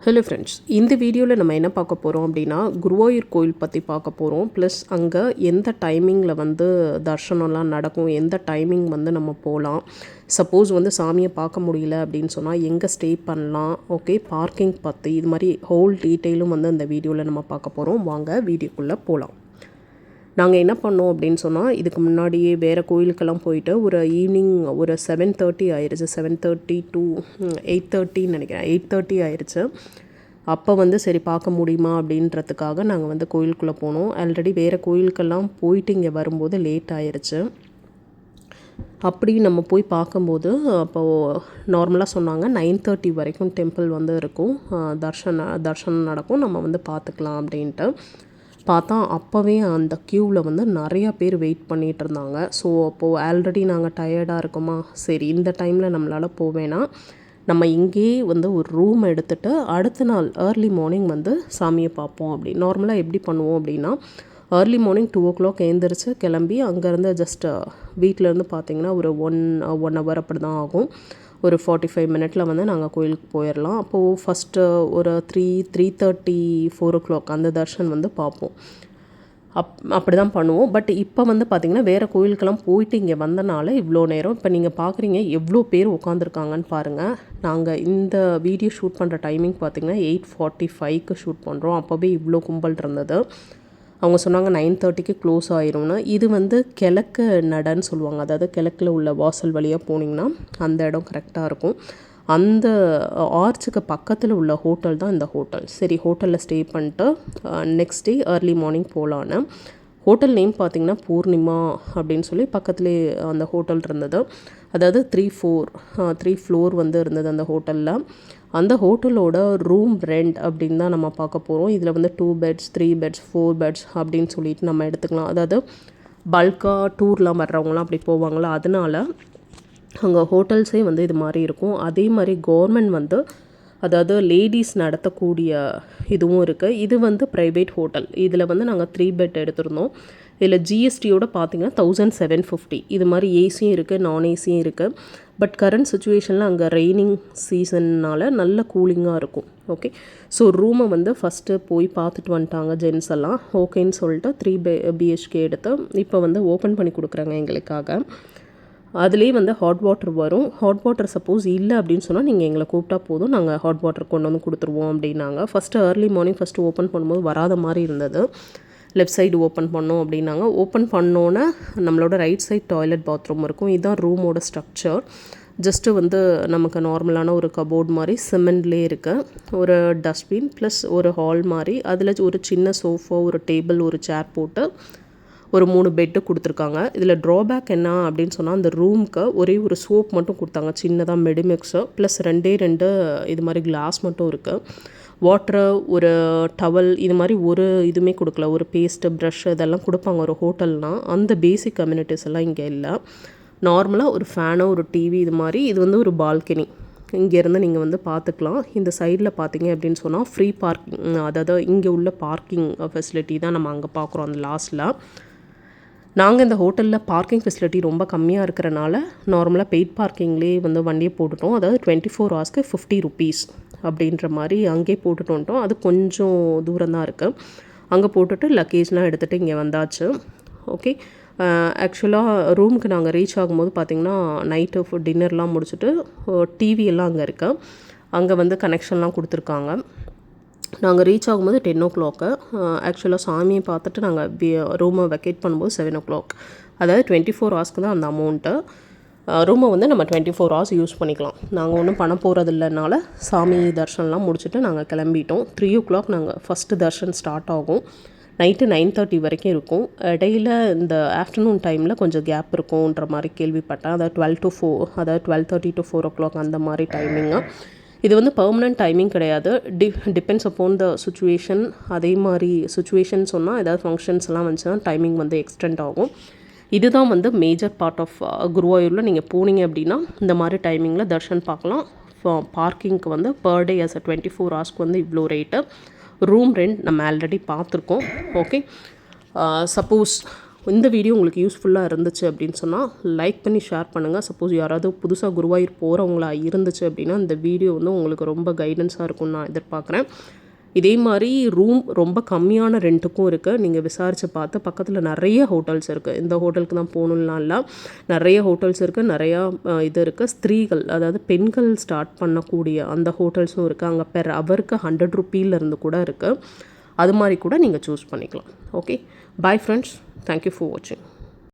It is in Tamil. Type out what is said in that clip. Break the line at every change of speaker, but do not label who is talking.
ஹலோ ஃப்ரெண்ட்ஸ், இந்த வீடியோவில் நம்ம என்ன பார்க்க போகிறோம் அப்படின்னா குருவாயூர் கோயில் பற்றி பார்க்க போகிறோம். ப்ளஸ் அங்கே எந்த டைமிங்கில் தர்ஷனம்லாம் நடக்கும், எந்த டைமிங் நம்ம போகலாம், சப்போஸ் சாமியை பார்க்க முடியல அப்படின்னு சொன்னால் எங்கே ஸ்டே பண்ணலாம், ஓகே, பார்க்கிங் பற்றி இது மாதிரி ஹோல் டீட்டெயிலும் இந்த வீடியோவில் நம்ம பார்க்க போகிறோம். வாங்க வீடியோக்குள்ளே போகலாம். நாங்கள் என்ன பண்ணோம் அப்படின்னு சொன்னால், இதுக்கு முன்னாடியே வேறு கோயிலுக்கெல்லாம் போயிட்டு ஒரு ஈவினிங் ஒரு 7:30 ஆயிடுச்சு. 7:30 to 8:30 நினைக்கிறேன், 8:30 ஆயிடுச்சு. அப்போ சரி பார்க்க முடியுமா அப்படின்றதுக்காக நாங்கள் கோயிலுக்குள்ளே போனோம். ஆல்ரெடி வேறு கோயிலுக்கெல்லாம் போயிட்டு இங்கே வரும்போது லேட் ஆயிடுச்சு. அப்படி நம்ம போய் பார்க்கும்போது அப்போது நார்மலாக சொன்னாங்க 9:30 வரைக்கும் டெம்பிள் இருக்கும், தர்ஷனம் நடக்கும், நம்ம பார்த்துக்கலாம் அப்படின்ட்டு. பார்த்தா அப்போவே அந்த க்யூவில் நிறையா பேர் வெயிட் பண்ணிகிட்டு இருந்தாங்க. ஸோ அப்போது ஆல்ரெடி நாங்கள் டயர்டாக இருக்கோமா, சரி இந்த டைமில் நம்மளால் போவேனா, நம்ம இங்கேயே ஒரு ரூம் எடுத்துகிட்டு அடுத்த நாள் ஏர்லி மார்னிங் சாமியை பார்ப்போம். அப்படி நார்மலாக எப்படி பண்ணுவோம் அப்படின்னா, ஏர்லி மார்னிங் 2 o'clock எழுந்திரிச்சு கிளம்பி அங்கேருந்து ஜஸ்ட் வீட்டிலேருந்து பார்த்திங்கன்னா ஒரு ஒன் ஹவர் அப்படி தான் ஆகும். ஒரு 45 மினிட்டில் நாங்கள் கோயிலுக்கு போயிடலாம். அப்போது ஃபஸ்ட்டு ஒரு 3:30 4 o'clock அந்த தர்ஷன் பார்ப்போம். அப்படி தான் பண்ணுவோம். பட் இப்போ பார்த்திங்கன்னா வேறு கோயிலுக்கெல்லாம் போயிட்டு இங்கே வந்தனால இவ்வளோ நேரம் இப்போ நீங்கள் பார்க்குறீங்க எவ்வளோ பேர் உட்காந்துருக்காங்கன்னு பாருங்கள். நாங்கள் இந்த வீடியோ ஷூட் பண்ணுற டைமிங் பார்த்திங்கன்னா 8:45க்கு ஷூட் பண்ணுறோம். அப்போவே இவ்வளோ கும்பல் இருந்தது. அவங்க சொன்னாங்க 9:30க்கு க்ளோஸ் ஆயிரும்னு. இது கிழக்கு நடன்னு சொல்லுவாங்க, அதாவது கிழக்கில் உள்ள வாசல் வழியாக போனீங்கன்னா அந்த இடம் கரெக்டாக இருக்கும். அந்த ஆர்ச்சுக்கு பக்கத்தில் உள்ள ஹோட்டல் தான் இந்த ஹோட்டல். சரி, ஹோட்டலில் ஸ்டே பண்ணிட்டு நெக்ஸ்ட் டே ஏர்லி மார்னிங் போகலான்னு. ஹோட்டல் நேம் பார்த்திங்கன்னா பூர்ணிமா அப்படின்னு சொல்லி பக்கத்துலேயே அந்த ஹோட்டல் இருந்தது. அதாவது 3 ஃப்ளோர் இருந்தது அந்த ஹோட்டலில். அந்த ஹோட்டலோட ரூம் ரெண்ட் அப்படின்னு தான் நம்ம பார்க்க போகிறோம். இதில் 2 beds 3 beds 4 beds அப்படின்னு சொல்லிட்டு நம்ம எடுத்துக்கலாம். அதாவது பல்காக டூர்லாம் வர்றவங்களாம் அப்படி போவாங்களா, அதனால் அங்கே ஹோட்டல்ஸே இது மாதிரி இருக்கும். அதே மாதிரி கவர்மெண்ட் அதாவது லேடிஸ் நடத்தக்கூடிய இதுவும் இருக்குது. இது ப்ரைவேட் ஹோட்டல். இதில் நாங்கள் 3 bed எடுத்திருந்தோம். இதில் ஜிஎஸ்டியோட பார்த்திங்கன்னா 1750. இது மாதிரி ஏசியும் இருக்குது, நான் ஏசியும் இருக்குது. பட் கரண்ட் சுச்சுவேஷனில் அங்கே ரெய்னிங் சீசன்னால் நல்ல கூலிங்காக இருக்கும். ஓகே, ஸோ ரூமை ஃபஸ்ட்டு போய் பார்த்துட்டு வந்துட்டாங்க ஜென்ஸ் எல்லாம். ஓகேன்னு சொல்லிட்டு 3 BHK எடுத்து இப்போ ஓப்பன் பண்ணி கொடுக்குறாங்க எங்களுக்காக. அதுலேயே ஹாட் வாட்டர் வரும். ஹாட் வாட்டர் சப்போஸ் இல்லை அப்படின்னு சொன்னால் நீங்கள் எங்களை கூப்பிட்டா போதும், நாங்கள் ஹாட் வாட்டர் கொண்டு கொடுத்துருவோம் அப்படின்னாங்க. ஃபஸ்ட்டு ஏர்லி மார்னிங் ஓப்பன் பண்ணும்போது வராத மாதிரி இருந்தது. லெஃப்ட் சைடு ஓப்பன் பண்ணோம் அப்படின்னாங்க. ஓப்பன் பண்ணோன்னே நம்மளோட ரைட் சைட் டாய்லெட் பாத்ரூம் இருக்கும். இதுதான் ரூமோட ஸ்ட்ரக்சர். ஜஸ்ட்டு நமக்கு நார்மலான ஒரு கபோர்ட் மாதிரி சிமெண்ட்லேயே இருக்குது. ஒரு டஸ்ட்பின் ப்ளஸ் ஒரு ஹால் மாதிரி, அதில் ஒரு சின்ன சோஃபா, ஒரு டேபிள், ஒரு சேர் போட்டு ஒரு 3 பெட்டு கொடுத்துருக்காங்க. இதில் ட்ராபேக் என்ன அப்படின்னு சொன்னால், அந்த ரூமுக்கு ஒரே ஒரு சோப் மட்டும் கொடுத்தாங்க, சின்னதாக மெடிமிக்ஸு, ப்ளஸ் 2 இது மாதிரி கிளாஸ் மட்டும் இருக்குது. வாட்ரு, ஒரு டவல், இது மாதிரி ஒரு இதுவுமே கொடுக்கல. ஒரு பேஸ்ட்டு, ப்ரஷ் இதெல்லாம் கொடுப்பாங்க ஒரு ஹோட்டல்னால். அந்த பேசிக் கம்யூனிட்டிஸ் எல்லாம் இங்கே இல்லை. நார்மலாக ஒரு ஃபேனோ, ஒரு டிவி, இது மாதிரி. இது ஒரு பால்கனி. இங்கேருந்து நீங்கள் பார்த்துக்கலாம். இந்த சைடில் பார்த்தீங்க அப்படின்னு சொன்னால் ஃப்ரீ பார்க்கிங், அதாவது இங்கே உள்ள பார்க்கிங் ஃபெசிலிட்டி தான் நம்ம அங்கே பார்க்குறோம். அந்த லாஸ்ட்டில் நாங்கள் இந்த ஹோட்டலில் பார்க்கிங் ஃபெசிலிட்டி ரொம்ப கம்மியாக இருக்கிறனால நார்மலாக பெய்ட் பார்க்கிங்லேயே வண்டியை போட்டுட்டோம். அதாவது 24 ஹவர்ஸ்க்கு 50 rupees அப்படின்ற மாதிரி அங்கேயே போட்டுட்டு வந்துட்டோம். அது கொஞ்சம் தூரம் தான் இருக்குது. அங்கே போட்டுட்டு லக்கேஜ்லாம் எடுத்துகிட்டு இங்கே வந்தாச்சு. ஓகே, ஆக்சுவலாக ரூமுக்கு நாங்கள் ரீச் ஆகும்போது பார்த்திங்கன்னா நைட்டு டின்னர்லாம் முடிச்சுட்டு டிவி எல்லாம் அங்கே இருக்குது. அங்கே கனெக்ஷன்லாம் கொடுத்துருக்காங்க. நாங்கள் ரீச் ஆகும்போது 10 o'clock. ஆக்சுவலாக சாமியை பார்த்துட்டு நாங்கள் ரூமை வெக்கேட் பண்ணும்போது 7 o'clock. அதாவது 24 ஹவர்ஸ்க்கு தான் அந்த அமௌண்ட்டு. ரூமை நம்ம 24 hours யூஸ் பண்ணிக்கலாம். நாங்கள் ஒன்றும் பண்ண போகிறது இல்லைனால சாமி தர்ஷனம்லாம் முடிச்சுட்டு நாங்கள் கிளம்பிட்டோம். 3 o'clock நாங்கள் ஃபஸ்ட்டு தர்ஷன் ஸ்டார்ட் ஆகும். நைட்டு 9:30 வரைக்கும் இருக்கும். இடையில் இந்த ஆஃப்டர்நூன் டைமில் கொஞ்சம் கேப் இருக்கும்ன்ற மாதிரி கேள்விப்பட்டேன். அதாவது 12 to 4, அதாவது 12:30 to 4 o'clock அந்த மாதிரி டைமிங்கு. இது பெர்மனன்ட் டைமிங் கிடையாது. Depends upon the situation. அதே மாதிரி சுச்சுவேஷன் சொன்னால் ஏதாவது ஃபங்க்ஷன்ஸ் எல்லாம் வந்துச்சுன்னா டைமிங் எக்ஸ்டெண்ட் ஆகும். இதுதான் மேஜர் பார்ட் ஆஃப் குருவாயூரில். நீங்கள் போனீங்க அப்படின்னா இந்த மாதிரி டைமிங்கில் தர்ஷன் பார்க்கலாம். பார்க்கிங்க்கு பர் டே as a 24 ஹவர்ஸ்க்கு இவ்வளோ ரேட்டு. ரூம் ரெண்ட் நம்ம ஆல்ரெடி பார்த்துருக்கோம். ஓகே, சப்போஸ் இந்த வீடியோ உங்களுக்கு யூஸ்ஃபுல்லாக இருந்துச்சு அப்படின்னு சொன்னால் லைக் பண்ணி ஷேர் பண்ணுங்கள். சப்போஸ் யாராவது புதுசாக குருவாயூர் போகிறவங்களா இருந்துச்சு அப்படின்னா இந்த வீடியோ வந்து உங்களுக்கு ரொம்ப கைடன்ஸாக இருக்கும்னு நான் எதிர்பார்க்குறேன். இதே மாதிரி ரூம் ரொம்ப கம்மியான ரெண்ட்டுக்கும் இருக்குது. நீங்கள் விசாரித்து பார்த்து பக்கத்தில் நிறைய ஹோட்டல்ஸ் இருக்குது. இந்த ஹோட்டலுக்கு தான் போகணுன்னா இல்லை, நிறைய ஹோட்டல்ஸ் இருக்குது. நிறையா இது இருக்குது. ஸ்திரீகள் அதாவது பெண்கள் ஸ்டார்ட் பண்ணக்கூடிய அந்த ஹோட்டல்ஸும் இருக்குது. அங்கே பெர் ஹவருக்கு 100 ரூபீலேருந்து கூட இருக்குது. அது மாதிரி கூட நீங்கள் சூஸ் பண்ணிக்கலாம். Okay, bye friends, thank you for வாட்சிங்.